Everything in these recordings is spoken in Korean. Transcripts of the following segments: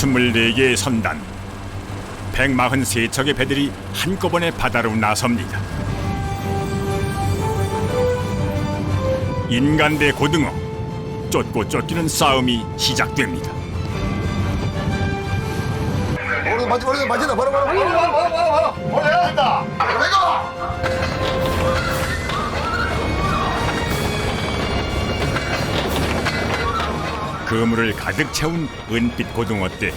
24개의 선단, 143척의 배들이 한꺼번에 바다로 나섭니다. 인간 대 고등어, 쫓고 쫓기는 싸움이 시작됩니다. 맞다. 바로. 올려야 된다. 내가. 그물을 가득 채운 은빛 고등어 떼.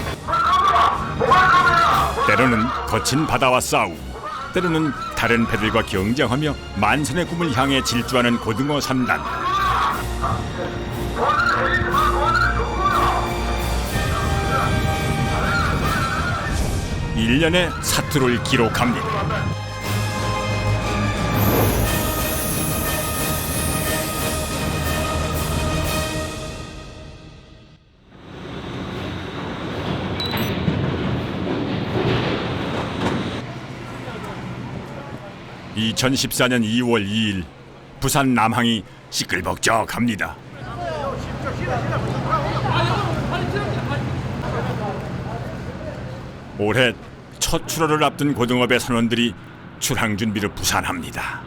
때로는 거친 바다와 싸우고, 때로는 다른 배들과 경쟁하며 만선의 꿈을 향해 질주하는 고등어 선단. 일년의 사투를 기록합니다. (2014년 2월 2일) 부산 남항이 시끌벅적합니다. 올해 첫 출하를 앞둔 고등어배 선원들이 출항 준비를 부산합니다.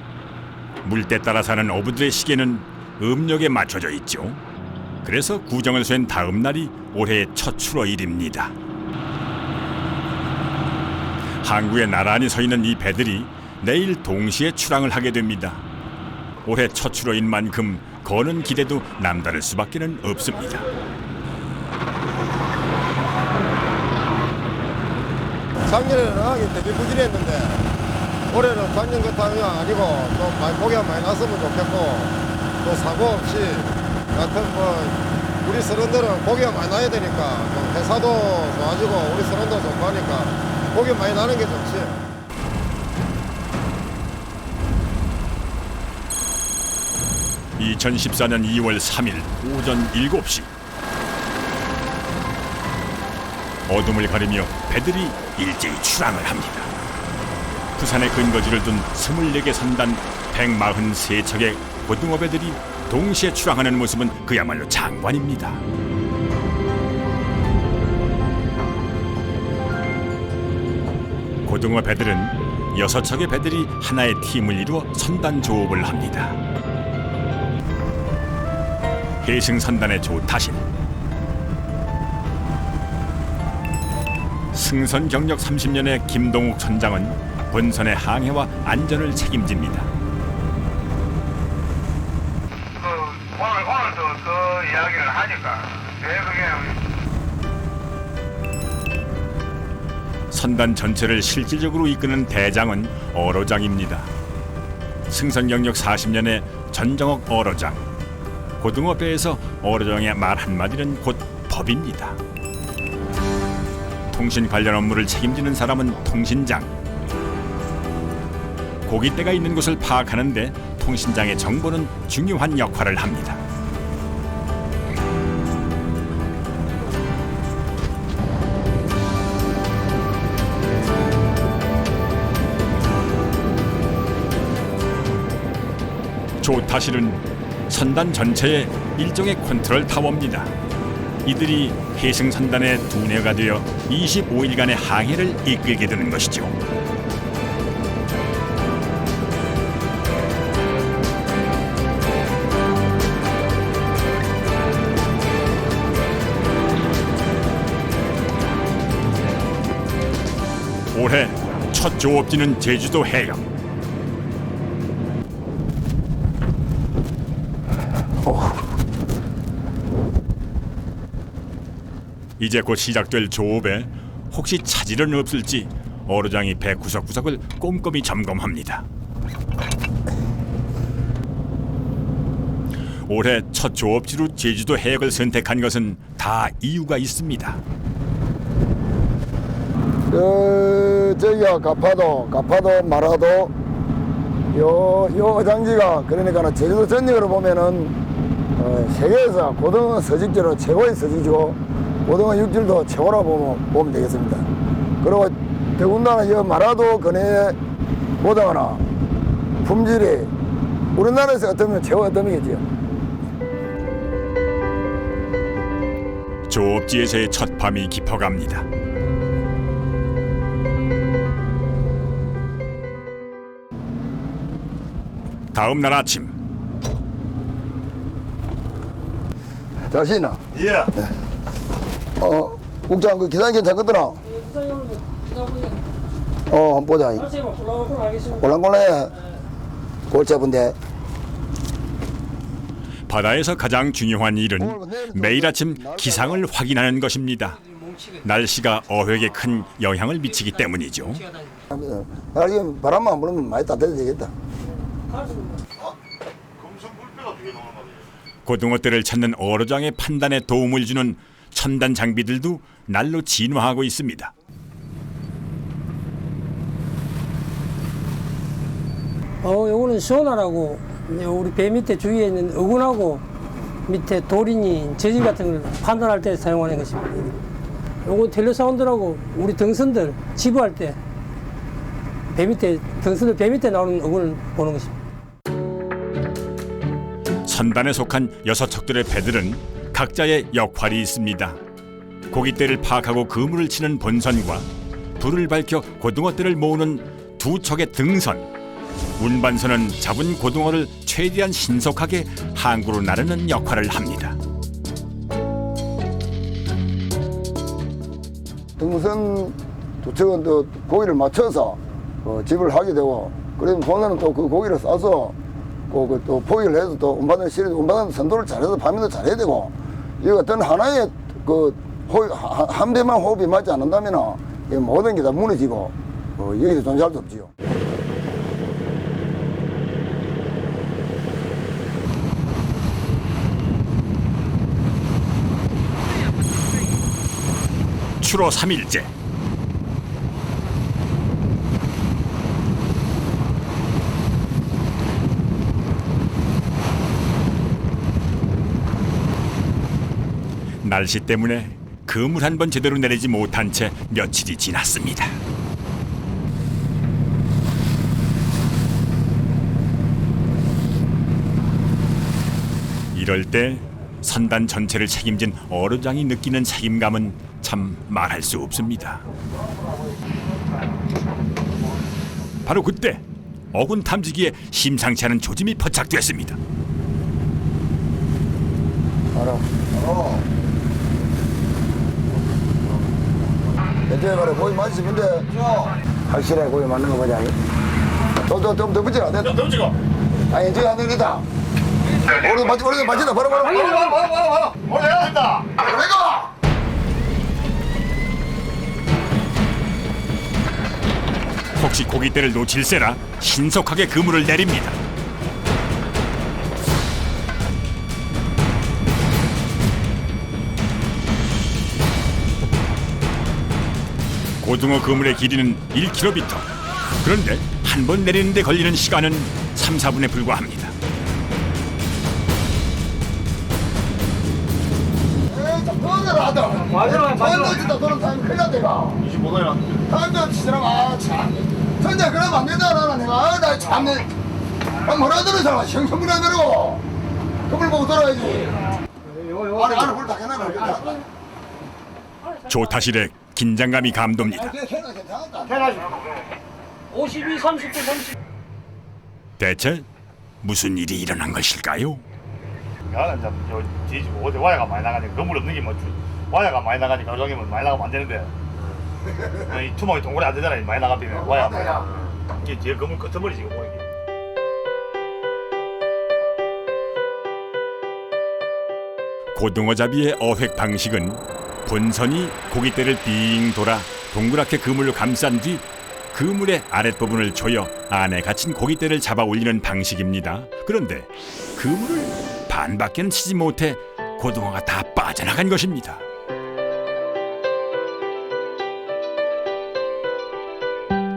물때 따라 사는 어부들의 시계는 음력에 맞춰져 있죠. 그래서 구정을 쇠는 다음 날이 올해의 첫 출어일입니다. 항구에 나란히 서 있는 이 배들이 내일 동시에 출항을 하게 됩니다. 올해 첫 출어인 만큼 거는 기대도 남다를 수밖에는 없습니다. 작년에는 어항이 되게 부진했는데 올해는 작년 같은 건 아니고 좀 많이 고기가 많이 났으면 좋겠고 또 사고 없이 같은 우리 선원들은 고기가 많이 나야 되니까 좀 회사도 좋아지고 우리 선원도 좋고 하니까 고기 많이 나는 게 좋지. (2014년 2월 3일) 오전 7시 어둠을 가리며 배들이 일제히 출항을 합니다. 부산에 근거지를 둔 24개 선단 143척의 고등어 배들이 동시에 출항하는 모습은 그야말로 장관입니다. 고등어 배들은 6척의 배들이 하나의 팀을 이루어 선단 조업을 합니다. 해승선단의 조타신, 승선 경력 30년의 김동욱 선장은 본선의 항해와 안전을 책임집니다. 오늘도 그 이야기를 하니까 선단 전체를 실질적으로 이끄는 대장은 어로장입니다. 승선 경력 40년의 전정옥 어로장. 고등어배에서 어로장의 말 한마디는 곧 법입니다. 통신 관련 업무를 책임지는 사람은 통신장. 고깃대가 있는 곳을 파악하는데 통신장의 정보는 중요한 역할을 합니다. 조타실은 선단 전체의 일종의 컨트롤 타워입니다. 이들이 해승선단의 두뇌가 되어 25일간의 항해를 이끌게 되는 것이죠. 올해 첫 조업지는 제주도 해역. 이제 곧 시작될 조업에 혹시 차질은 없을지 어로장이 배 구석구석을 꼼꼼히 점검합니다. 올해 첫 조업지로 제주도 해역을 선택한 것은 다 이유가 있습니다. 저기가 가파도 마라도 요 어장지가 그러니까 제주도 전역으로 보면은 세계에서 고등어 서식지로 최고의 서식지고 고등어 육질도 최고라고 보면 되겠습니다. 그리고 더군다나 이 마라도 근해 고등어나 품질이 우리나라에서 어떠면 최고 어떠이겠지요. 조업지에서의 첫 밤이 깊어갑니다. 다음 날 아침 자신아. 예. 국장 그 기사님 괜찮거더라. 한번 보자. 꼴랑꼴랑해. 골치 아픈데. 바다에서 가장 중요한 일은 매일 아침 기상을 확인하는 것입니다. 날씨가 어획에 큰 영향을 미치기 때문이죠. 이거 바람만 안 불으면 많이 따뜻해 되겠다. 고등어떼를 찾는 어로장의 판단에 도움을 주는 첨단 장비들도 날로 진화하고 있습니다. 요거는 소나라고 우리 배 밑에 주위에 있는 어군하고 밑에 돌이니 재질 같은 걸 판단할 때 사용하는 것입니다. 요거 텔레사운드라고 우리 등선들 지부할 때 배 밑에 등선들 배 밑에 나오는 어군을 보는 것입니다. 선단에 속한 6척들의 배들은 각자의 역할이 있습니다. 고깃대를 파악하고 그물을 치는 본선과 불을 밝혀 고등어떼를 모으는 2척의 등선, 운반선은 잡은 고등어를 최대한 신속하게 항구로 나르는 역할을 합니다. 등선 두 척은 또 고기를 맞춰서 집을 하게 되고, 그러면 본선은 또 그 고기를 싸서 또 포기를 해서 또 운반을 실어도 운반은 선도를 잘해서 파면도 잘해야 되고, 이 어떤 하나의 한 배만 호흡이 맞지 않는다면 모든 게 다 무너지고 여기서 존재할 수 없지요. 추로 3일째. 날씨 때문에 그물 한 번 제대로 내리지 못한 채 며칠이 지났습니다. 이럴 때 선단 전체를 책임진 어로장이 느끼는 책임감은 참 말할 수 없습니다. 바로 그때 어군 탐지기에 심상치 않은 조짐이 포착됐습니다. 알아. 대체 말해 고기 맞으시는데 확실해 고기 맞는 거 보자. 좀 더 붙여라. 좀 더 붙이고. 아니 이제 안 되겠다. 오래도 맞힌다. 바로. 뭐야 된다. 내가. 혹시 고깃대를 놓칠세라 신속하게 그물을 내립니다. 고등어 그물의 길이는 1km. 그런데 한 번 내리는 데 걸리는 시간은 3, 4분에 불과합니다. 맞아. 너는 타임 큰일 났다. 25도야. 타임도 치더라. 참. 전자 그러면 안 된다. 내가 나 참네. 뭐라 들으잖아. 형성분해 들고. 그걸 보고 들어야지. 안에 불 다 켜놔라. 조타실에 긴장감이 감돕니다. 괜찮았다. 52, 30대 30. 대체 무슨 일이 일어난 것일까요? 야는 저 뒤지고 어디 와야가 많이 나가니까 건물 없는 게 뭐 와야가 많이 나가니까 가정이면 많이 나가면 안 되는데 이 투명이 동그랗게 안 되잖아. 많이 나가면 와야 이게 뒤에 건물 끄트머리지 이거 보이게. 고등어잡이의 어획 방식은 본선이 고깃대를 빙 돌아 동그랗게 그물로 감싼 뒤 그물의 아랫부분을 조여 안에 갇힌 고깃대를 잡아 올리는 방식입니다. 그런데 그물을 반밖에는 치지 못해 고등어가 다 빠져나간 것입니다.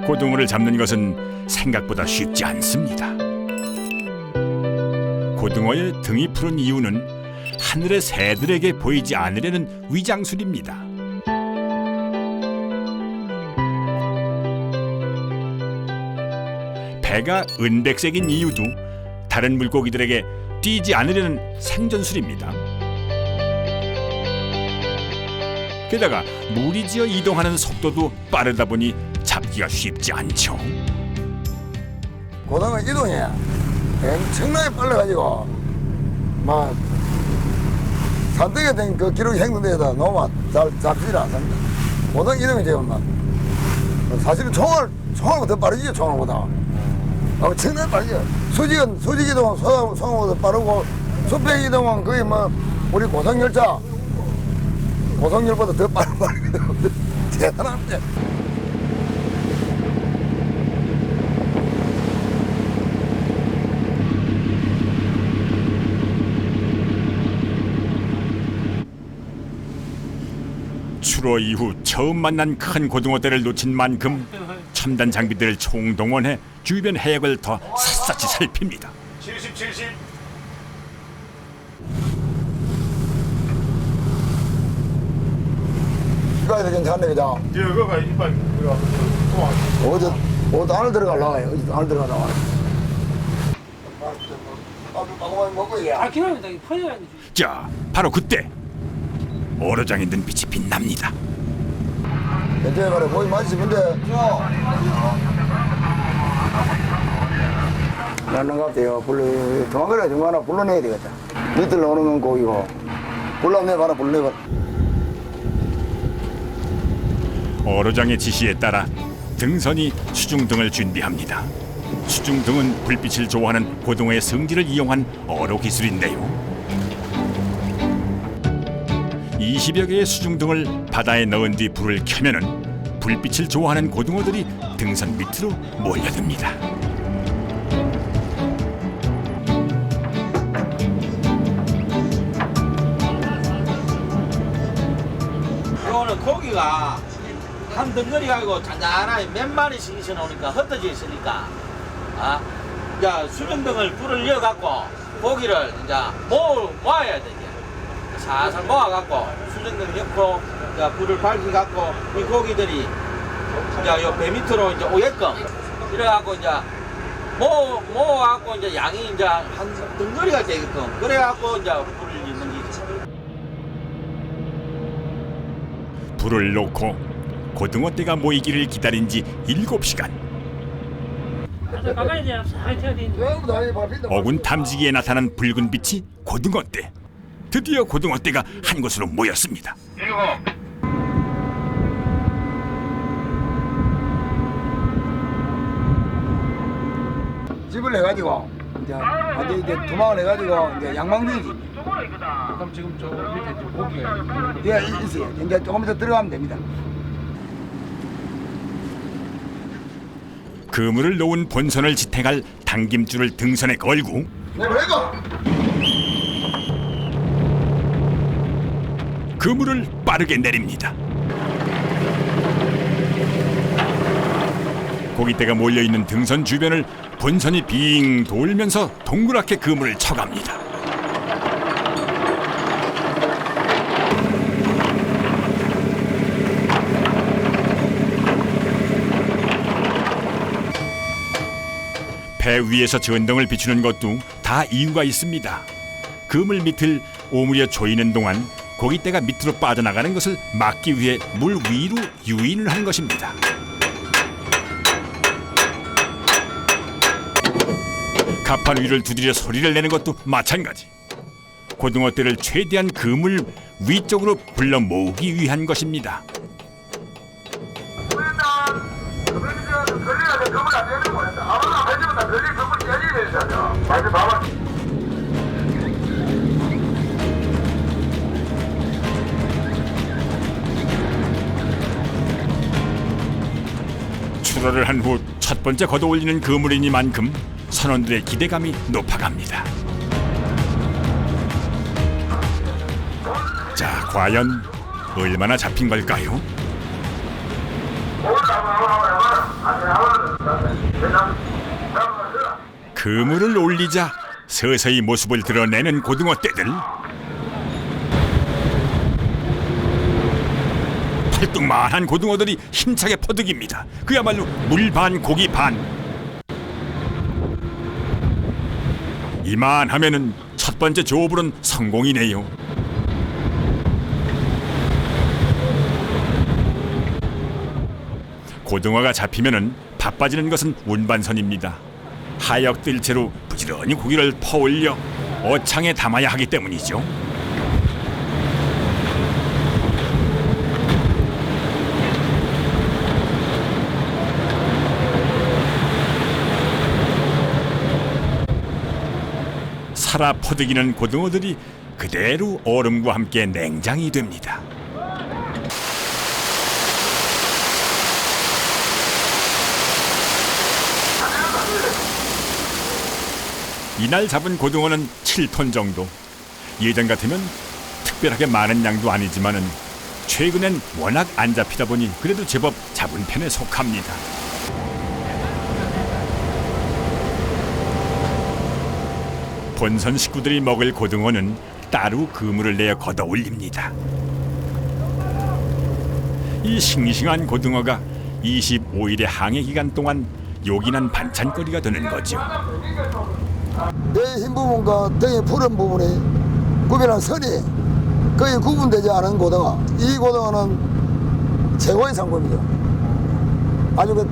고등어를 잡는 것은 생각보다 쉽지 않습니다. 고등어의 등이 푸른 이유는 하늘의 새들에게 보이지 않으려는 위장술입니다. 배가 은백색인 이유도 다른 물고기들에게 뛰지 않으려는 생존술입니다. 게다가 무리지어 이동하는 속도도 빠르다 보니 잡기가 쉽지 않죠. 고등어 이동이 엄청나게 빨라가지고 막 산등에 된 그 기록 행동대에다 너무 잘 잡지를 않습니다. 고등어 이동이 지금 막 사실은 총알보다 더 빠르지 총알보다. 엄청나게 빠르죠. 수직 이동은 소형보다 빠르고 수평 이동은 거의 뭐 우리 고속열차 고속열보다 더 빠르거든요. 대단합니다. 출어 이후 처음 만난 큰 고등어떼를 놓친 만큼 첨단 장비들을 총동원해 주변 해역을 더 샅샅이 살핍니다. 70. 이거야 괜찮네 그죠? 이거가 이빨 그거 어디 안을 들어가려고 어디도 안을 들어가려고 먹고 이게 아 기다립니다. 퍼져야 돼. 자, 바로 그때 어로장에 든 빛이 빛납니다. 이제 말해 거기 맞으시는데 나는 것 같아요. 도망가려 좀 하나 불러내야 되겠다. 밑을 오르면 고기고 불러내봐라 불러내봐라. 어로장의 지시에 따라 등선이 수중등을 준비합니다. 수중등은 불빛을 좋아하는 고등어의 성질을 이용한 어로 기술인데요. 20여 개의 수중등을 바다에 넣은 뒤 불을 켜면은 불빛을 좋아하는 고등어들이 등선 밑으로 몰려듭니다. 이거는 고기가 한 덩어리 가지고 잔잔하게 몇 마리씩 있어 놓으니까 흩어져 있으니까 이제 수중등을 불을 이어갖고 고기를 이제 모아야 돼. 살살 모아갖고 수중등 옆으로 이제 불을 밝혀갖고 이 고기들이 이제 요 배 밑으로 이제 오게끔 이래갖고 이제 모아갖고 이제 양이 이제 한 덩어리가 되게끔 그래갖고 이제 불을 넣는 거지. 불을 놓고 고등어떼가 모이기를 기다린 지 7시간. 가까이 이제 사이트가 돼. 어군 탐지기에 나타난 붉은 빛이 고등어떼. 드디어 고등어떼가 한 곳으로 모였습니다. 집을 해가지고 이제 완전 이제 도망을 해가지고 이제 양망중이지. 그럼 지금 저 밑에 지금 고기가 예, 있어요. 이제 조금 더 들어가면 됩니다. 그물을 놓은 본선을 지탱할 당김줄을 등선에 걸고 네, 그래고 그물을 빠르게 내립니다. 고깃대가 몰려있는 등선 주변을 본선이 빙 돌면서 동그랗게 그물을 쳐갑니다. 배 위에서 전등을 비추는 것도 다 이유가 있습니다. 그물 밑을 오므려 조이는 동안 고깃대가 밑으로 빠져나가는 것을 막기 위해 물 위로 유인을 하는 것입니다. 갑판 위를 두드려 소리를 내는 것도 마찬가지. 고등어떼를 최대한 그물 위쪽으로 불러 모으기 위한 것입니다. 출어를 한 후 첫 번째 걷어올리는 그물이니만큼 선원들의 기대감이 높아갑니다. 자, 과연 얼마나 잡힌 걸까요? 그물을 올리자 서서히 모습을 드러내는 고등어떼들. 팔뚝만한 고등어들이 힘차게 퍼득입니다. 그야말로 물 반 고기 반. 이만하면은 첫 번째 조업은 성공이네요. 고등어가 잡히면은 바빠지는 것은 운반선입니다. 하역 뜰채로 부지런히 고기를 퍼올려 어창에 담아야 하기 때문이죠. 살아 퍼득이는 고등어들이 그대로 얼음과 함께 냉장이 됩니다. 이날 잡은 고등어는 7톤 정도. 예전 같으면 특별하게 많은 양도 아니지만은 최근엔 워낙 안 잡히다 보니 그래도 제법 잡은 편에 속합니다. 본선 식구들이 먹을 고등어는 따로 그물을 내어 걷어 올립니다. 이 싱싱한 고등어가 25일의 항해 기간 동안 요긴한 반찬거리가 되는 거죠. 내 흰 부분과 등의 푸른 부분이 구별한 선이 거의 구분되지 않은 고등어. 이 고등어는 최고의 상품이죠. 아주 그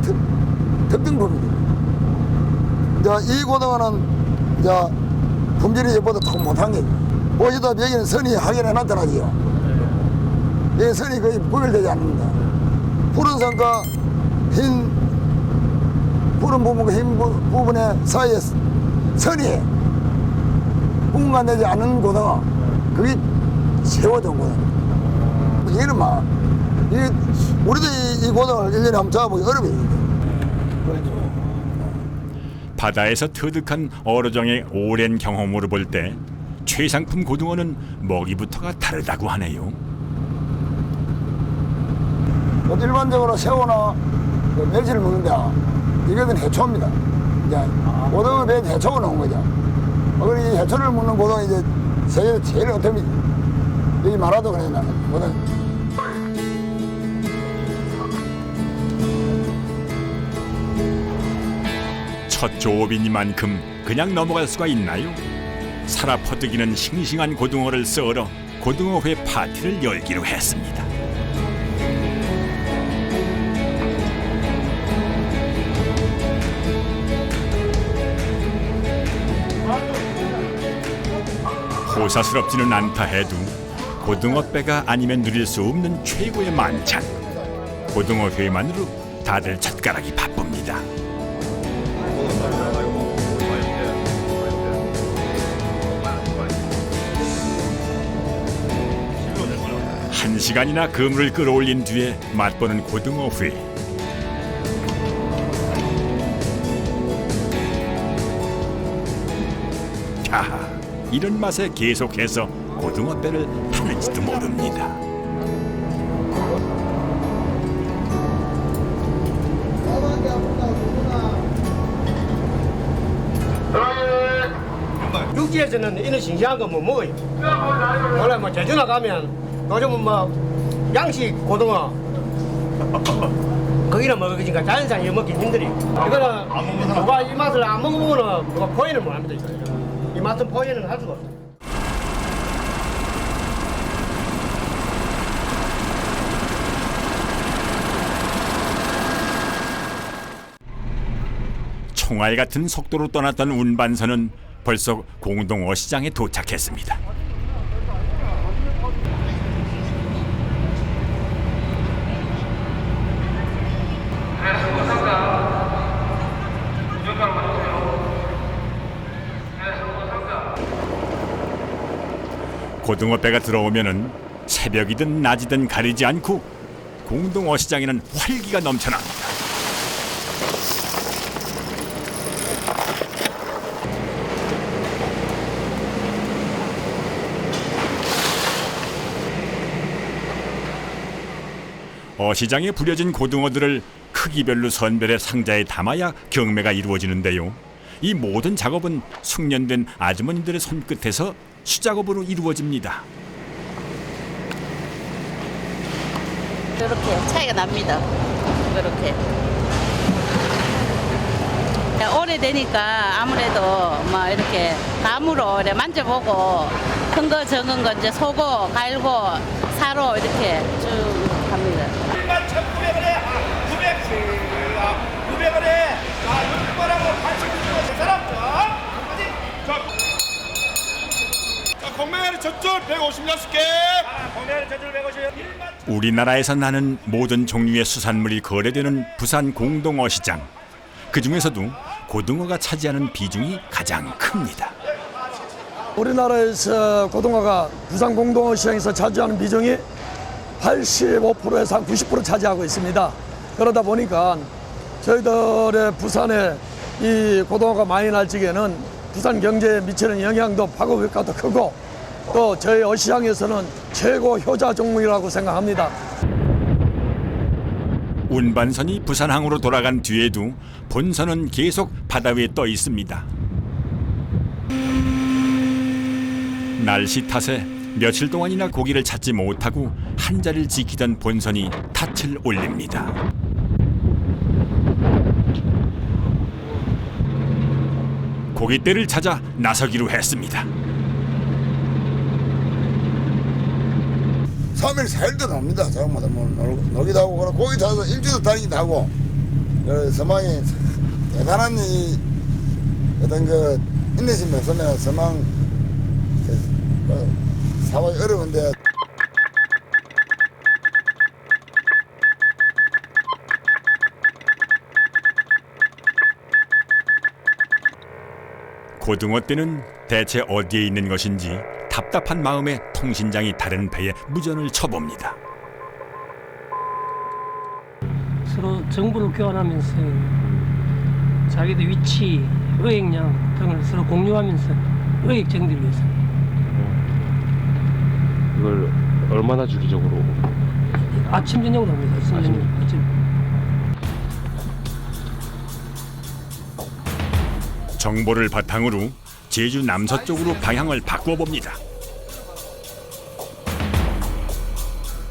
특등품이죠. 이 고등어는 이제 품질이 얘보다 더 못한 게 보시다시피 여기는 선이 확연히 나타나지요. 여기 선이 거의 구별되지 않습니다. 푸른 선과 흰 푸른 부분과 흰 부분의 사이에 선이 분간되지 않는 고등어, 그게 최고 좋은 고등어. 이거는 막 우리도 이 고등어를 1년에 한번 잡아보기 어려워요. 바다에서 터득한 어로정의 오랜 경험으로 볼 때 최상품 고등어는 먹이부터가 다르다고 하네요. 일반적으로 새우나 멸치를 먹는데 이것은 해초입니다. 이제 고등어 배에 해초가 나온 거죠. 그리고 이 해초를 먹는 고등어 이제 세계에서 제일 어텀이죠. 여기 말아도 그래 나는 고등어. 첫 조업이니만큼 그냥 넘어갈 수가 있나요? 살아 퍼득이는 싱싱한 고등어를 썰어 고등어회 파티를 열기로 했습니다. 호사스럽지는 않다 해도 고등어배가 아니면 누릴 수 없는 최고의 만찬. 고등어회만으로 다들 젓가락이 바쁩니다. 한 시간이나 그물을 끌어올린 뒤에 맛보는 고등어회. 야, 이런 맛에 계속해서 고등어배를 하는지도 모릅니다. 육지에서는 이런 싱싱한 거 못 먹어요. 원래 뭐 제주나 가면 요즘은 뭐 양식 고등어 거기는 먹으니까 자연산이 먹기 힘들이. 이거는 누가 이 맛을 안 먹으면 누가 포인을 못 합니다. 이 맛은 포인을 할 수가 없어요. 총알 같은 속도로 떠났던 운반선은 벌써 공동 어시장에 도착했습니다. 고등어배가 들어오면은 새벽이든 낮이든 가리지 않고 공동 어시장에는 활기가 넘쳐납니다. 어시장에 부려진 고등어들을 크기별로 선별해 상자에 담아야 경매가 이루어지는데요. 이 모든 작업은 숙련된 아주머니들의 손끝에서 수작업으로 이루어집니다. 이렇게 차이가 납니다. 이렇게 오래되니까 아무래도 뭐 이렇게 감으로 이렇게 만져보고 큰 거 적은 거 이제 소고 갈고 사로 이렇게 쭉 합니다. 1만 1,900원에 900 156개. 우리나라에서 나는 모든 종류의 수산물이 거래되는 부산 공동어시장. 그 중에서도 고등어가 차지하는 비중이 가장 큽니다. 우리나라에서 고등어가 부산 공동어시장에서 차지하는 비중이 85%에서 한 90% 차지하고 있습니다. 그러다 보니까 저희들의 부산에 이 고등어가 많이 날 적에는 부산 경제에 미치는 영향도 파급 효과도 크고 또 저희 어시장에서는 최고 효자 종목이라고 생각합니다. 운반선이 부산항으로 돌아간 뒤에도 본선은 계속 바다 위에 떠 있습니다. 날씨 탓에 며칠 동안이나 고기를 찾지 못하고 한 자리를 지키던 본선이 닻을 올립니다. 고깃대를 찾아 나서기로 했습니다. 3일 4일도 납니다. 저마다 뭐 놀기도 하고 그런 고기 찾아서 일주일도 다니기도 하고 서망이 대단한 이 어떤 그 인내심이 없으면 서망 사업이 어려운데 고등어 떼는 대체 어디에 있는 것인지 답답한 마음에 통신장이 다른 배에 무전을 쳐봅니다. 서로 정보를 교환하면서 자기들 위치, 어획량 등을 서로 공유하면서 어획 정리를 위해서. 이걸 얼마나 주기적으로? 아침 저녁으로 합니다. 아침. 정보를 바탕으로 제주 남서쪽으로 방향을 바꿔봅니다.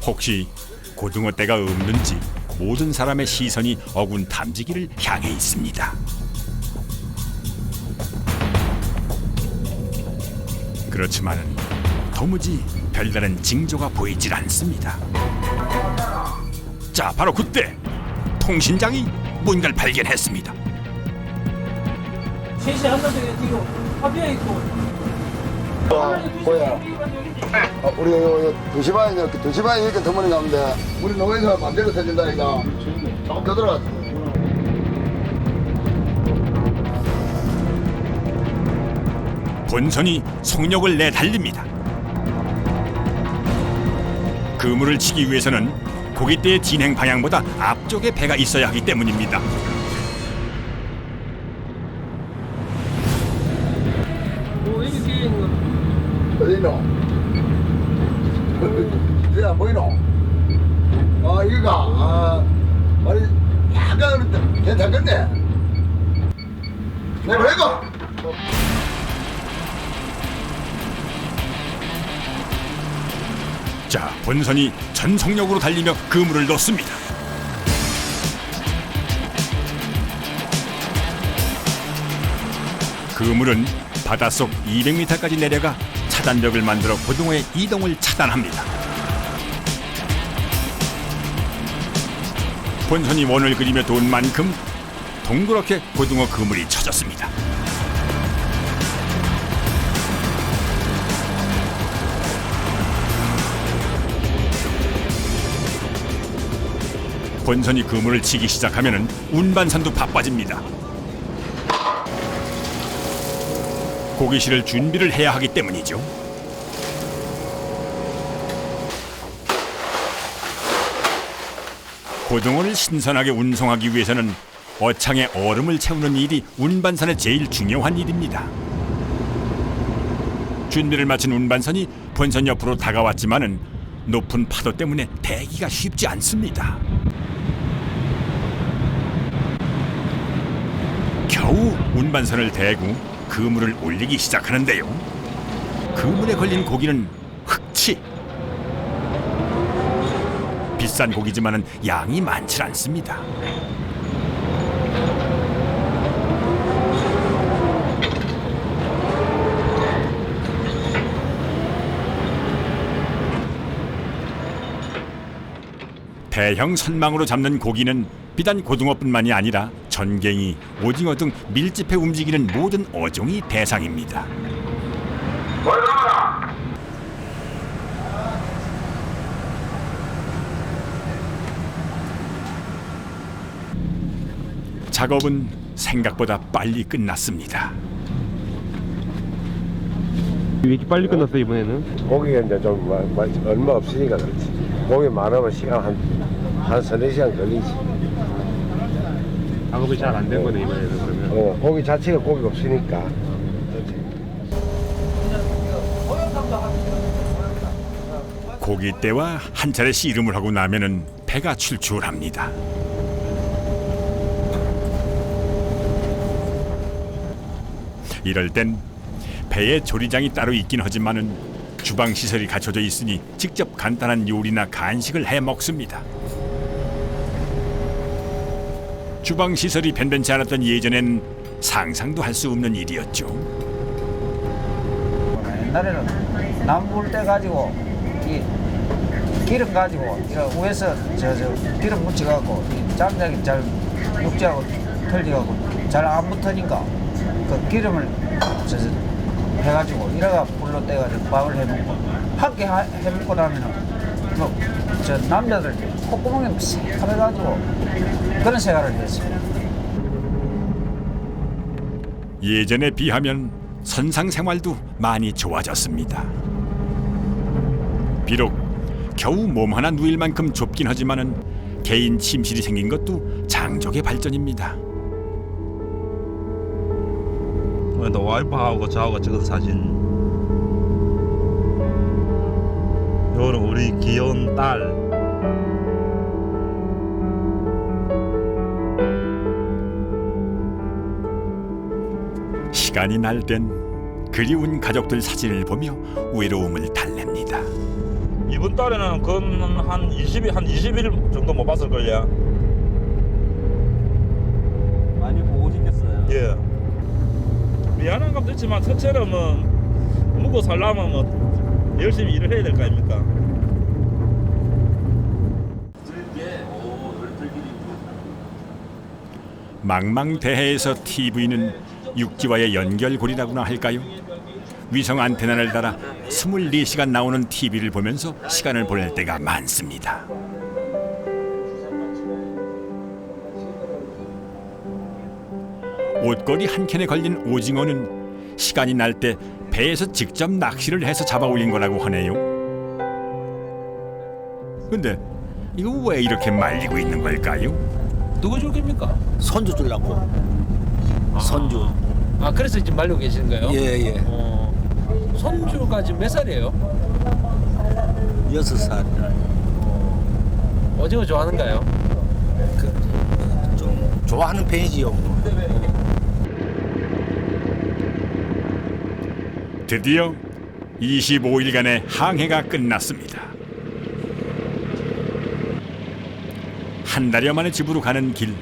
혹시 고등어 떼가 없는지 모든 사람의 시선이 어군 탐지기를 향해 있습니다. 그렇지만 도무지 별다른 징조가 보이질 않습니다. 자, 바로 그때 통신장이 뭔가를 발견했습니다. 셋이 한번에 뒤로 화비에 있고. 뭐야? 우리 2시 반에 2시 반에 이렇게 더머니 가는데 우리 농에서 반대로 터진다니까 조금 더 들어갔어. 본선이 속력을 내달립니다. 그물을 치기 위해서는 고깃대의 진행 방향보다 앞쪽에 배가 있어야 하기 때문입니다. 왜 이렇게 있는 거? 어디 있노? 그게 안 보이노? 이거가 말이 약간 괜찮겠네. 내가 이거 자, 본선이 전 속력으로 달리며 그물을 놓습니다. 그물은 바닷속 200m까지 내려가 차단벽을 만들어 고등어의 이동을 차단합니다. 본선이 원을 그리며 돈 만큼 동그랗게 고등어 그물이 쳐졌습니다. 본선이 그물을 치기 시작하면 운반선도 바빠집니다. 고기 실을 준비를 해야 하기 때문이죠. 고등어를 신선하게 운송하기 위해서는 어창에 얼음을 채우는 일이 운반선의 제일 중요한 일입니다. 준비를 마친 운반선이 본선 옆으로 다가왔지만은 높은 파도 때문에 대기가 쉽지 않습니다. 겨우 운반선을 대고 그물을 올리기 시작하는데요. 그물에 걸린 고기는 흑치. 비싼 고기지만은 양이 많지 않습니다. 대형 선망으로 잡는 고기는 비단 고등어뿐만이 아니라 전갱이, 오징어 등 밀집해 움직이는 모든 어종이 대상입니다. 작업은 생각보다 빨리 끝났습니다. 왜 이렇게 빨리 끝났어 이번에는? 고기가 이제 좀 얼마 없으니까 그렇지. 고기 많으면 시간 한 3-4시간 걸리지. 작업이 잘 안 된 거네 이번에는 그러면. 고기 자체가 고기가 없으니까. 고깃대와 한 차례 씨름을 하고 나면은 배가 출출합니다. 이럴 땐 배에 조리장이 따로 있긴 하지만은 주방 시설이 갖춰져 있으니 직접 간단한 요리나 간식을 해 먹습니다. 주방 시설이 변변치 않았던 예전엔 상상도 할 수 없는 일이었죠. 옛날에는 나무 볼 때 가지고 이 기름 가지고 이거 위에서 저 기름 묻혀갖고 이 짬장이 잘 육지하고 털려갖고 잘 안 붙으니까 그 기름을 해가지고 이래가 불로 떼가지고 밥을 해먹고 함께 해먹고 나면은 저 남자들 콧구멍이 새카매가지고 그런 생활을 했어요. 예전에 비하면 선상 생활도 많이 좋아졌습니다. 비록 겨우 몸 하나 누일 만큼 좁긴 하지만은 개인 침실이 생긴 것도 장족의 발전입니다. 너 와이프하고 저하고 찍은 사진. 요거는 우리 귀여운 딸. 시간이 날 땐 그리운 가족들 사진을 보며 외로움을 달랩니다. 이번 달에는 그건 한 20일 정도 못 봤을걸요. 많이 보고 생겼어요. 예. 미안한 감도 있지만 첫째는 먹고 살려면 열심히 일을 해야 될 거 아닙니까? 망망대해에서 TV는 육지와의 연결고리라고나 할까요? 위성 안테나를 달아 24시간 나오는 TV를 보면서 시간을 보낼 때가 많습니다. 옷걸이 한 켠에 걸린 오징어는 시간이 날 때 배에서 직접 낚시를 해서 잡아 올린 거라고 하네요. 근데 이거 왜 이렇게 말리고 있는 걸까요? 누구 줄 겁니까? 손주 주려고. 손주. 아 그래서 지금 말리고 계시는 거예요? 예예. 손주가 지금 몇 살이에요? 6살. 오징어 좋아하는가요? 좀 좋아하는 편이지요. 드디어 25일간의 항해가 끝났습니다. 한 달여 만에 집으로 가는 길.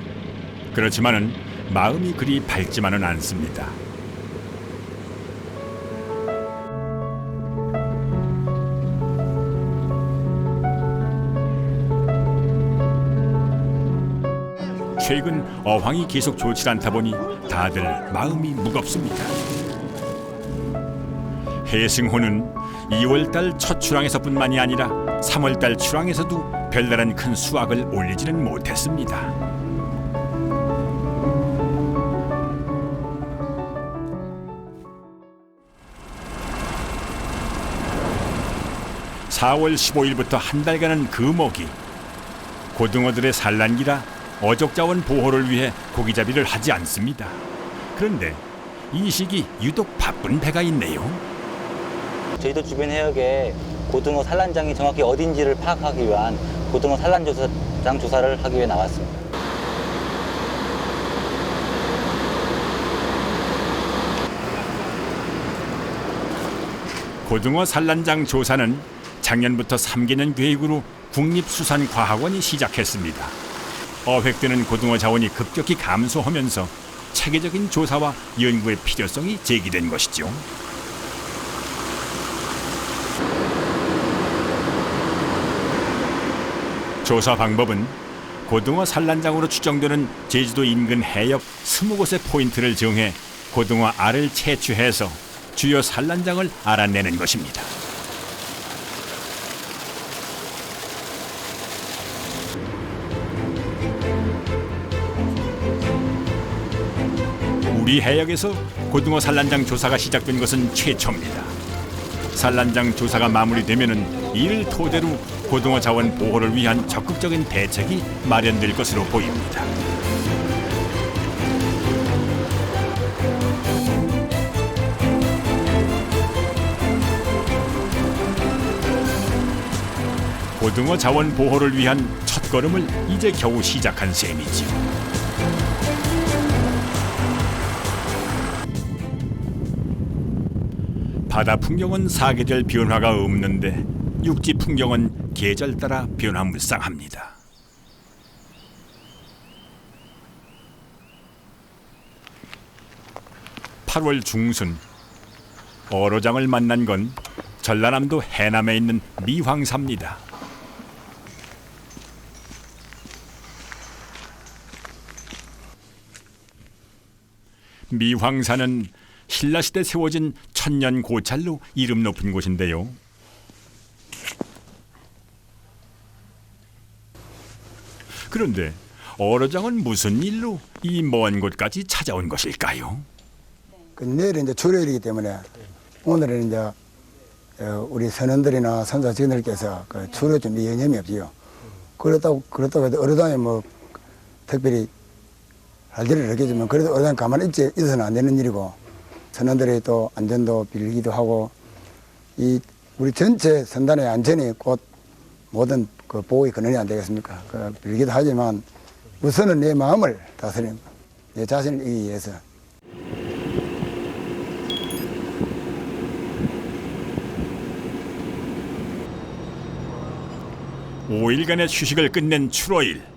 그렇지만은 마음이 그리 밝지만은 않습니다. 최근 어황이 계속 좋지 않다 보니 다들 마음이 무겁습니다. 해승호는 2월달 첫 출항에서뿐만이 아니라 3월달 출항에서도 별다른 큰 수확을 올리지는 못했습니다. (4월 15일부터) 한 달간은 금어기. 고등어들의 산란기라 어족자원 보호를 위해 고기잡이를 하지 않습니다. 그런데 이 시기 유독 바쁜 배가 있네요. 저희도 주변 해역에 고등어 산란장이 정확히 어딘지를 파악하기 위한 고등어 산란장 조사를 하기 위해 나왔습니다. 고등어 산란장 조사는 작년부터 3개년 계획으로 국립수산과학원이 시작했습니다. 어획되는 고등어 자원이 급격히 감소하면서 체계적인 조사와 연구의 필요성이 제기된 것이죠. 조사 방법은 고등어 산란장으로 추정되는 제주도 인근 해역 20곳의 포인트를 정해 고등어 알을 채취해서 주요 산란장을 알아내는 것입니다. 미 해역에서 고등어 산란장 조사가 시작된 것은 최초입니다. 산란장 조사가 마무리되면은 이를 토대로 고등어 자원 보호를 위한 적극적인 대책이 마련될 것으로 보입니다. 고등어 자원 보호를 위한 첫걸음을 이제 겨우 시작한 셈이지요. 바다 풍경은 사계절 변화가 없는데 육지 풍경은 계절 따라 변화무쌍합니다. (8월) 중순 어로장을 만난 건 전라남도 해남에 있는 미황사입니다. 미황사는 신라시대 세워진 천년 고찰로 이름 높은 곳인데요. 그런데 어로장은 무슨 일로 이 먼 곳까지 찾아온 것일까요? 내일은 이제 주례일이기 때문에 오늘은 이제 우리 선원들이나 선사직원들께서 그 주례 좀 여념이 없지요. 그렇다고 해도 어로장에 뭐 특별히 할 일을 하겠지만 그래도 어로장 가만히 있어서는 안 되는 일이고 선원들의 또 안전도 빌기도 하고 이 우리 전체 선단의 안전이 곧 모든 그 보호의 근원이 안 되겠습니까? 그 빌기도 하지만 우선은 내 마음을 다스리는 내 자신을 이기기 위해서. (5일간의) 휴식을 끝낸 추로일.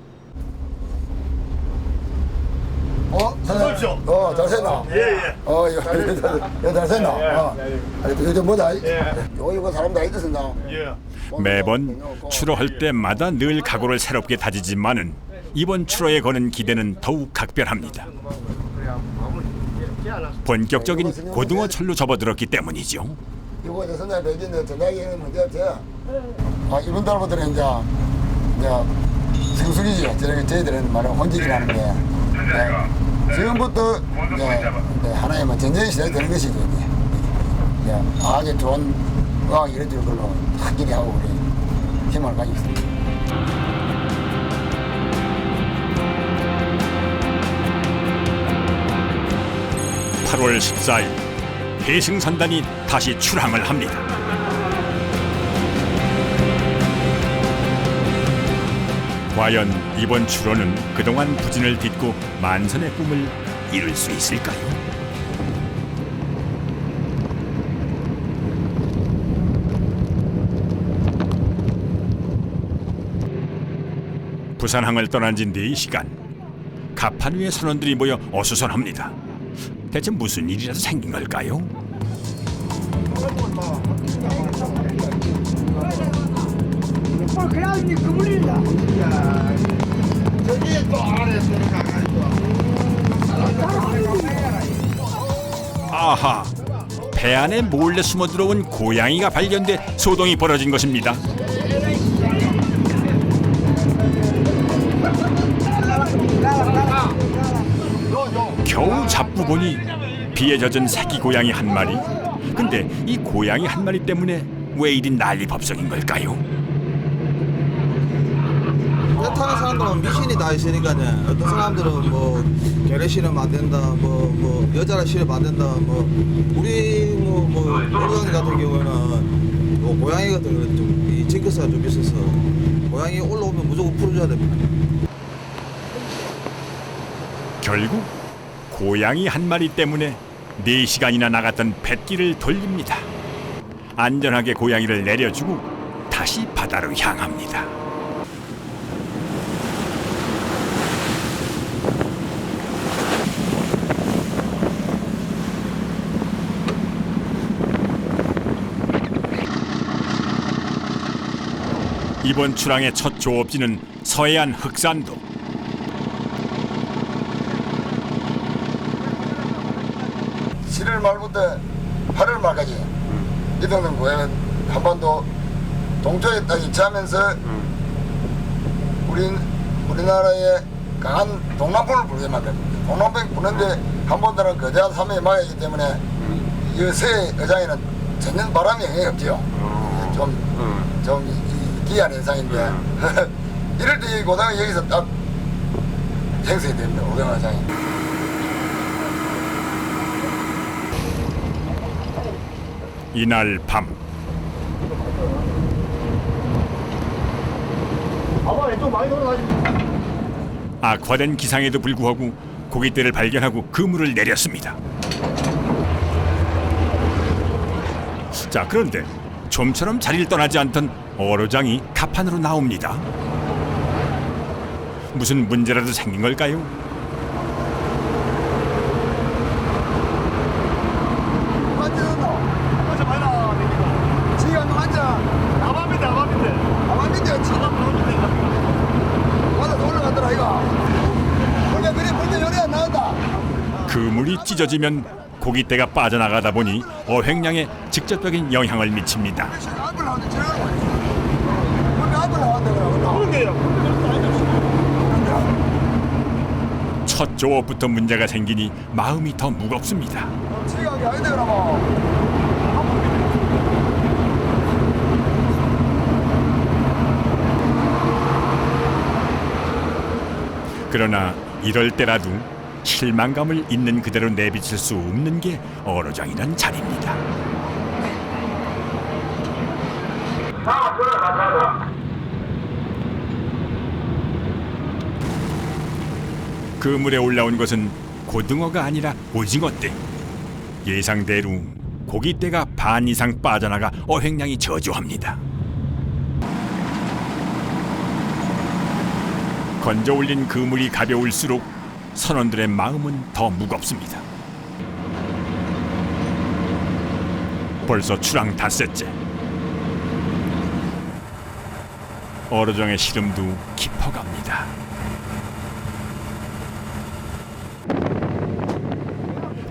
선생님. 잘 샜나? 예. 이거 잘 샜나? 요즘 뭐다? 이거 사람 다 잊었나? 예. 매번 추로할 때마다 늘 각오를 새롭게 다지지만은 이번 추로에 거는 기대는 더욱 각별합니다. 본격적인 고등어 철로 접어들었기 때문이죠. 이거 이제 선장님 배기인데 전화기는 문제였죠. 이번 달부터는 이제 생수기지. 저희들은 말은 혼직이라는데 지금부터 이제 하나의 뭐 전쟁 시작이 되는 것이죠. 이제 아주 좋은 의학이 이루어질 걸로 확실히 하고 우리 힘을 가지고 있습니다. (8월 14일) 해승선단이 다시 출항을 합니다. 과연 이번 추로는 그동안 부진을 딛고 만선의 꿈을 이룰 수 있을까요? 부산항을 떠난 지 4시간. 갑판 위에 선원들이 모여 어수선합니다. 대체 무슨 일이라도 생긴 걸까요? 아하, 배 안에 몰래 숨어 들어온 고양이가 발견돼 소동이 벌어진 것입니다. 겨우 잡고 보니 비에 젖은 새끼 고양이 한 마리. 근데 이 고양이 한 마리 때문에 왜 이리 난리법석인 걸까요? 배 타는 사람들은 미신이 다 있으니까요. 어떤 사람들은 뭐 개를 실으면 안 된다, 뭐 여자를 실으면 안 된다, 우리 어르신 같은 경우에는 뭐 고양이 같은 거는 좀 징크스가 좀 있어서 고양이 올라오면 무조건 풀어줘야 됩니다. 결국 고양이 한 마리 때문에 4시간이나 나갔던 뱃길을 돌립니다. 안전하게 고양이를 내려주고 다시 바다로 향합니다. 이번 출항의 첫 조업지는 서해안 흑산도. (7월) 말부터 (8월) 말까지 이동된 고향은 한반도 동쪽에 딱 위치하면서 우리나라의 강한 동남풍을 불게 만듭니다. 동남백 부는데 한 번들은 거대한 섬에 막이기 때문에 이 새 의장에는 전혀 바람이 영향이 없지요. 좀 기이한 현상인데 이럴 때 이 고등어 여기서 딱 행성이 됩니다. 고등어 의장이. 이날 밤 악화된 기상에도 불구하고 고깃대를 발견하고 그물을 내렸습니다. 자, 그런데 좀처럼 자리를 떠나지 않던 어로장이 갑판으로 나옵니다. 무슨 문제라도 생긴 걸까요? 그물이 찢어지면 고깃대가 빠져나가다 보니 어획량에 직접적인 영향을 미칩니다. 첫 조업부터 문제가 생기니 마음이 더 무겁습니다. 그러나 이럴 때라도 실망감을 있는 그대로 내비칠 수 없는 게 어로장이란 자리입니다. 그물에 올라온 것은 고등어가 아니라 오징어떼. 예상대로 고깃대가 반 이상 빠져나가 어획량이 저조합니다. 건져 올린 그물이 가벼울수록 선원들의 마음은 더 무겁습니다. 벌써 출항 닷새째. 어로장의 시름도 깊어갑니다.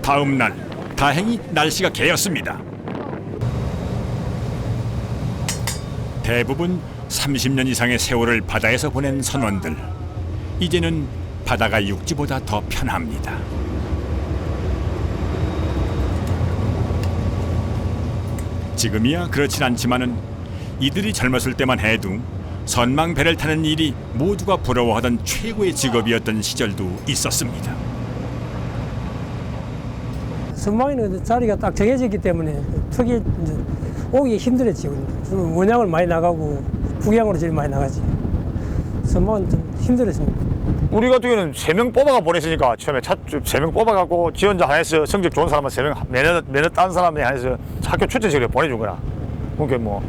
다음 날 다행히 날씨가 개었습니다. 대부분 30년 이상의 세월을 바다에서 보낸 선원들. 이제는 바다가 육지보다 더 편합니다. 지금이야 그렇진 않지만은 이들이 젊었을 때만 해도 선망배를 타는 일이 모두가 부러워하던 최고의 직업이었던 시절도 있었습니다. 선망에는 자리가 딱 정해졌기 때문에 특히 오기 힘들었지. 원양을 많이 나가고 북양으로 제일 많이 나가지. 선망은 좀 힘들었습니다. 우리 같은 경우는 3명 뽑아가 보냈으니까 처음에 3명 뽑아갖고 지원자 하나에서 성적 좋은 사람은 3명 매너 딴 사람이 하나에서 학교 출전식을 보내준 거나. 그러니까 뭐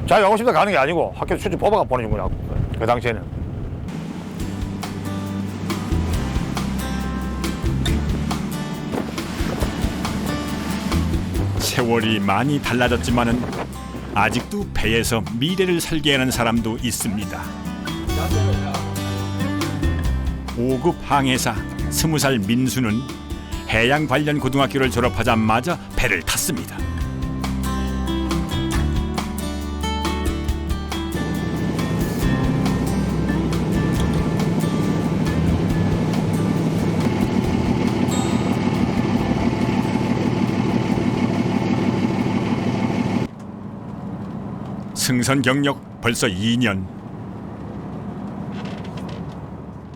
자기 가고 싶다 가는 게 아니고 학교 출전 뽑아가 보내준 거나. 그 당시에는. 세월이 많이 달라졌지만은 아직도 배에서 미래를 설계하는 사람도 있습니다. 5급 항해사 20살 민수는 해양 관련 고등학교를 졸업하자마자 배를 탔습니다. 승선 경력 벌써 2년.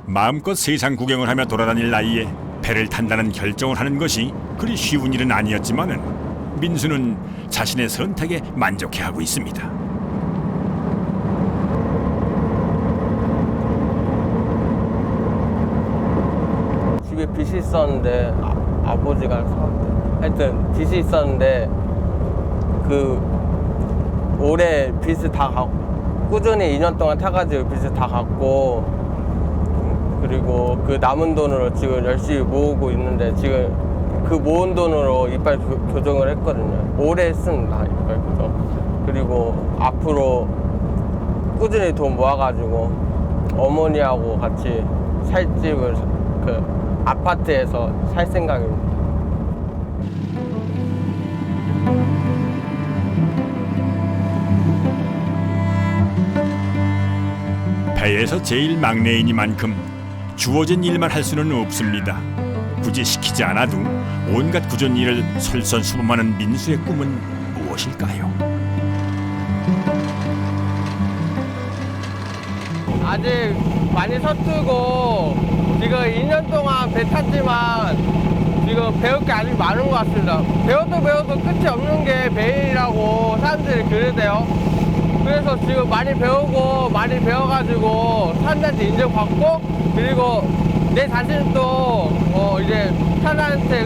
마음껏 세상 구경을 하며 돌아다닐 나이에 배를 탄다는 결정을 하는 것이 그리 쉬운 일은 아니었지만은 민수는 자신의 선택에 만족해하고 있습니다. 집에 빚이 있었는데 아버지가 하여튼 빚이 있었는데 그 올해 빚을 다 갚고 꾸준히 2년 동안 타가지고 빚을 다 갚고 그리고 그 남은 돈으로 지금 열심히 모으고 있는데 지금 그 모은 돈으로 이빨 교정을 했거든요. 올해 했습니다, 이빨 교정. 그리고 앞으로 꾸준히 돈 모아가지고 어머니하고 같이 살 집을 그 아파트에서 살 생각입니다. 배에서 제일 막내이니만큼 주어진 일만 할 수는 없습니다. 굳이 시키지 않아도 온갖 굳은 일을 솔선수범하는 민수의 꿈은 무엇일까요? 아직 많이 서투고 지금 2년 동안 배 탔지만 지금 배울 게 아직 많은 것 같습니다. 배워도 끝이 없는 게 배일이라고 사람들이 그러대요. 그래서 지금 많이 배우고 많이 배워가지고 사람들한테 인정받고 그리고 내 자신도 이제 사람한테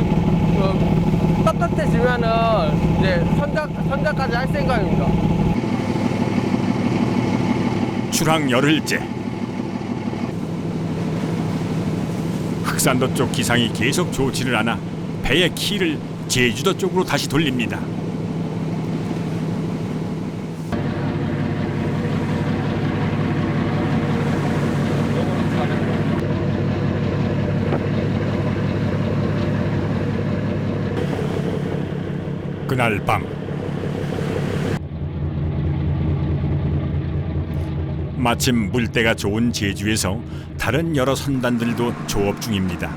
떳떳해지면은 이제 선장까지 할 생각입니다. 출항 열흘째. 흑산도 쪽 기상이 계속 좋지를 않아 배의 키를 제주도 쪽으로 다시 돌립니다. 그날 밤 마침 물때가 좋은 제주에서 다른 여러 선단들도 조업 중입니다.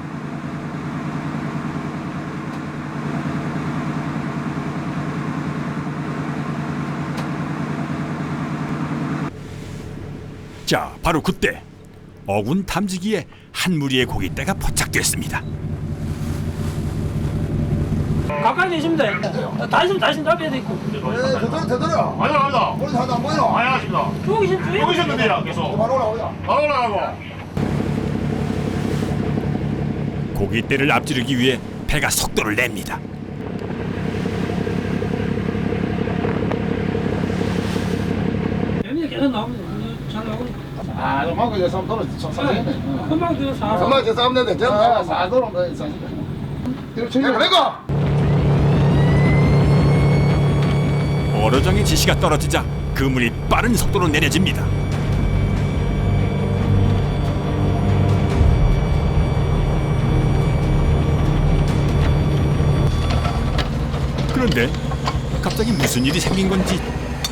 자, 바로 그때 어군 탐지기에 한 무리의 고깃대가 포착됐습니다. 가까이 계십니다. 다시 잡혀야 되고. 되더라. 맞아. 우리 사도 안 보이노? 많이 하십니다. 여기 있었는데요, 계속. 바로 올라오자. 바로 올라가고. 고깃대를 앞지르기 위해 배가 속도를 냅니다. 계속 나오면 잘 나오고. 금방 그저 싸움 떨어져. 금방 그 사. 정말 제 싸움 내대. 저 잘 돌아온 거야. 내가. 어로정의 지시가 떨어지자 그물이 빠른 속도로 내려집니다. 그런데 갑자기 무슨 일이 생긴 건지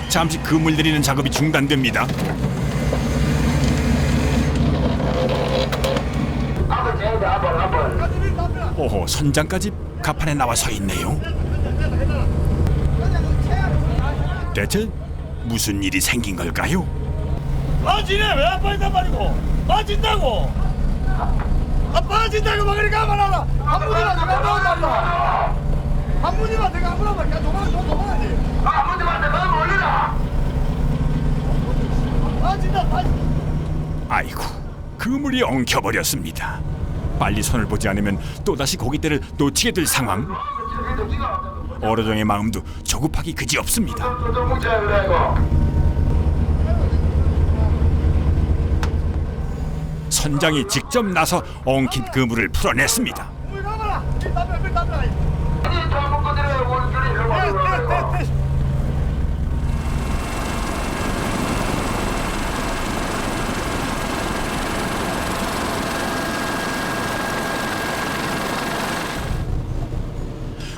잠시 그물 내리는 작업이 중단됩니다. 오호, 선장까지 갑판에 나와 서 있네요. 대체 무슨 일이 생긴 걸까요? 빠지네, 왜 안 빠진단 말이고? 빠진다고! 빠진다고 막 그러니까 말하라! 한 분이만 내가 나온단다! 한 분이만 내가 안 물어봐. 그냥 도망하지. 한 분이만 내가 올리라! 빠진다. 아이고, 그물이 엉켜버렸습니다. 빨리 손을 보지 않으면 또다시 고깃대를 놓치게 될 상황. 어로정의 마음도 조급하기 그지없습니다. 선장이 직접 나서 엉킨 그물을 풀어냈습니다.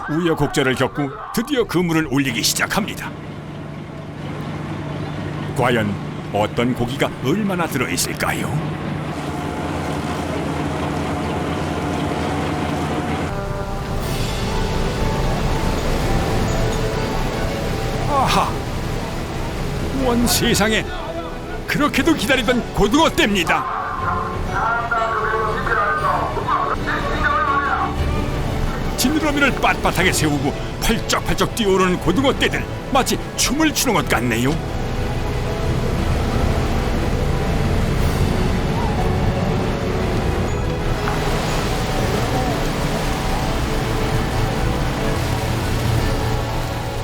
우여곡절을 겪고 드디어 그물을 올리기 시작합니다. 과연 어떤 고기가 얼마나 들어있을까요? 아하! 원 세상에! 그렇게도 기다리던 고등어떼입니다. 지느러미를 빳빳하게 세우고 펄쩍펄쩍 뛰어오르는 고등어떼들, 마치 춤을 추는 것 같네요.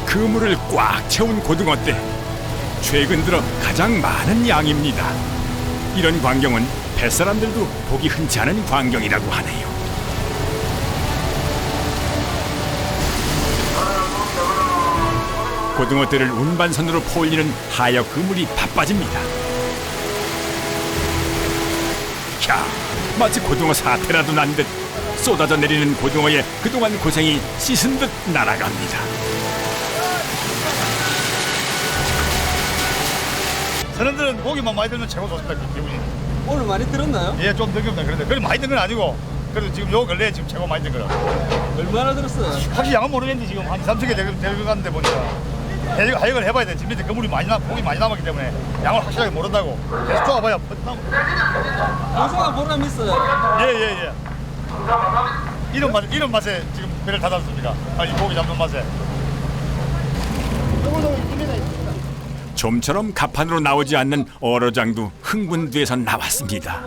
그물을 꽉 채운 고등어떼, 최근 들어 가장 많은 양입니다. 이런 광경은 뱃사람들도 보기 흔치 않은 광경이라고 하네요. 고등어떼를 운반선으로 포올리는 하역 그물이 바빠집니다. 캬, 마치 고등어 사태라도 난 듯 쏟아져 내리는 고등어의 그동안 고생이 씻은 듯 날아갑니다. 선원들은 고기만 많이 들면 최고 좋습니다. 기분이. 오늘 많이 들었나요? 예, 좀 들깁니다. 그런데 그리 많이 든 건 아니고 그래도 지금 요 근래에 지금 최고 많이 된 거라. 얼마나 들었어요? 확실히 양은 모르겠는데 지금 한 2, 3천 개 되어가는데 보니까 하역을 해봐야 돼. 지금 밑에 그물이 고기 많이 남았기 때문에 양을 확실하게 모른다고. 계속 쪼아봐야 고소가 보람 있어요. 예. 이런 맛에 지금 배를 닫았습니다. 이 고기 잡는 맛에. 좀처럼 가판으로 나오지 않는 어로장도 흥분돼서 나왔습니다.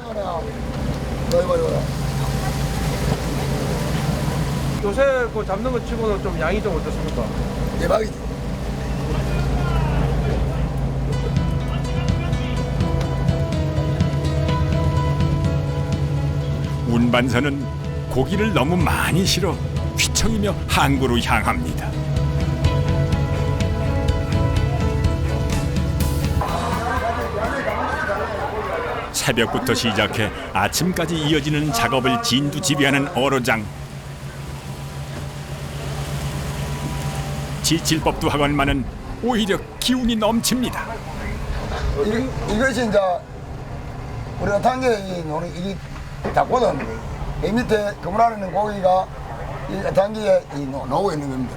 요새 그 잡는 거 치고는 좀 양이 좀 어떻습니까? 대박이지. 운반선은 고기를 너무 많이 실어 휘청이며 항구로 향합니다. 새벽부터 시작해 아침까지 이어지는 작업을 진두지휘하는 어로장. 지칠 법도 하건만은 오히려 기운이 넘칩니다. 이것이 이제 우리가 단계 이 닭고든 이 밑에 그물 안에 있는 고기가 이 단계에 나오고 있는 겁니다.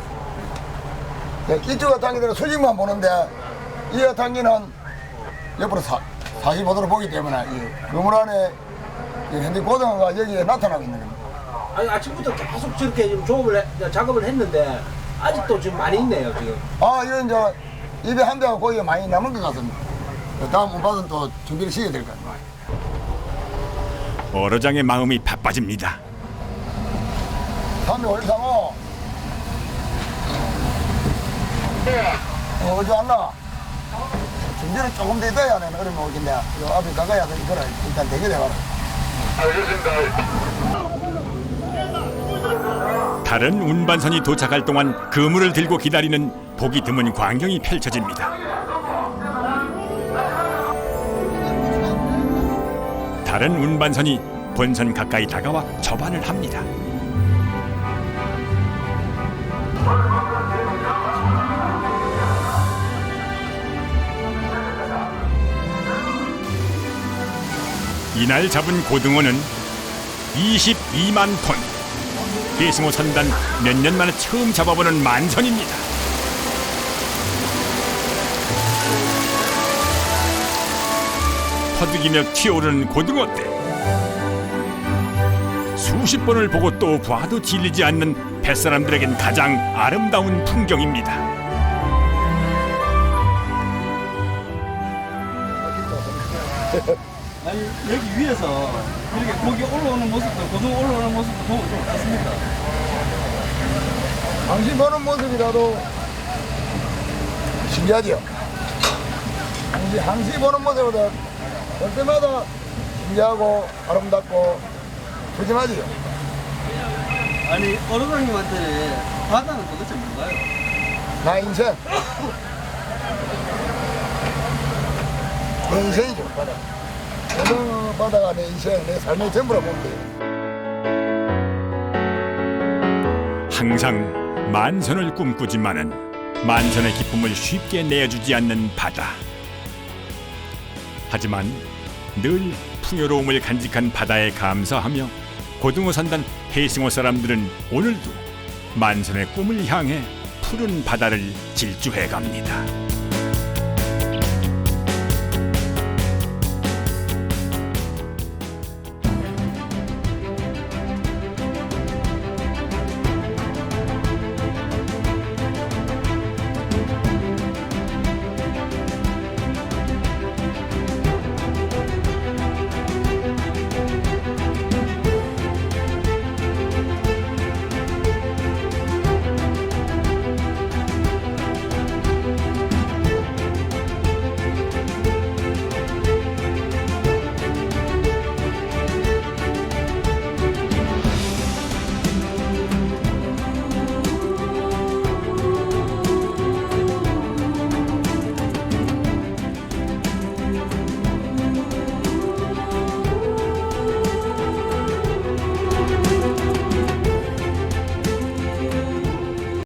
이쪽 단계들은 수직만 보는데 이 단계는 옆으로 45도로 보기 때문에 이 그물 안에 현재 고등어가 여기에 나타나고 있는 겁니다. 아니 아침부터 계속 저렇게 지금 작업을 했는데 아직도 지금 많이 있네요 지금. 이건 이제 입에 한 대가 고기가 많이 남은 것 같습니다. 다음 운반은 또 준비를 시켜야 될 것 같아요. 어로장의 마음이 바빠집니다. 335. 어디 왔나? 준비를 조금 더 해야 하는 어려운 오긴데 요 앞에 가까이 와서 이거를 일단 대기해봐라. 다른 운반선이 도착할 동안 그물을 들고 기다리는 보기 드문 광경이 펼쳐집니다. 다른 운반선이 본선 가까이 다가와 접안을 합니다. 이날 잡은 고등어는 22만 톤. 해승호 선단 몇 년 만에 처음 잡아보는 만선입니다. 퍼득이며 튀어오르는 고등어떼. 수십 번을 보고 또 봐도 질리지 않는 뱃사람들에겐 가장 아름다운 풍경입니다. 아니 여기 위에서 이렇게 고기 올라오는 모습도 고등어 올라오는 모습도 보고 좀 어떻습니까? 당신 보는 모습이라도 신기하죠? 항시 보는 모습보다 볼 때마다 신기하고 아름답고 푸짐하지요. 아니 어르장님한테는 바다는 도대체 뭔가요? 나 인생. 내 인생이죠, 바다. 어느 바다가 내 인생, 내 삶의 전부라 보면 돼요. 항상 만선을 꿈꾸지만은 만선의 기쁨을 쉽게 내어주지 않는 바다. 하지만 늘 풍요로움을 간직한 바다에 감사하며 고등어 산단 해승호 사람들은 오늘도 만선의 꿈을 향해 푸른 바다를 질주해 갑니다.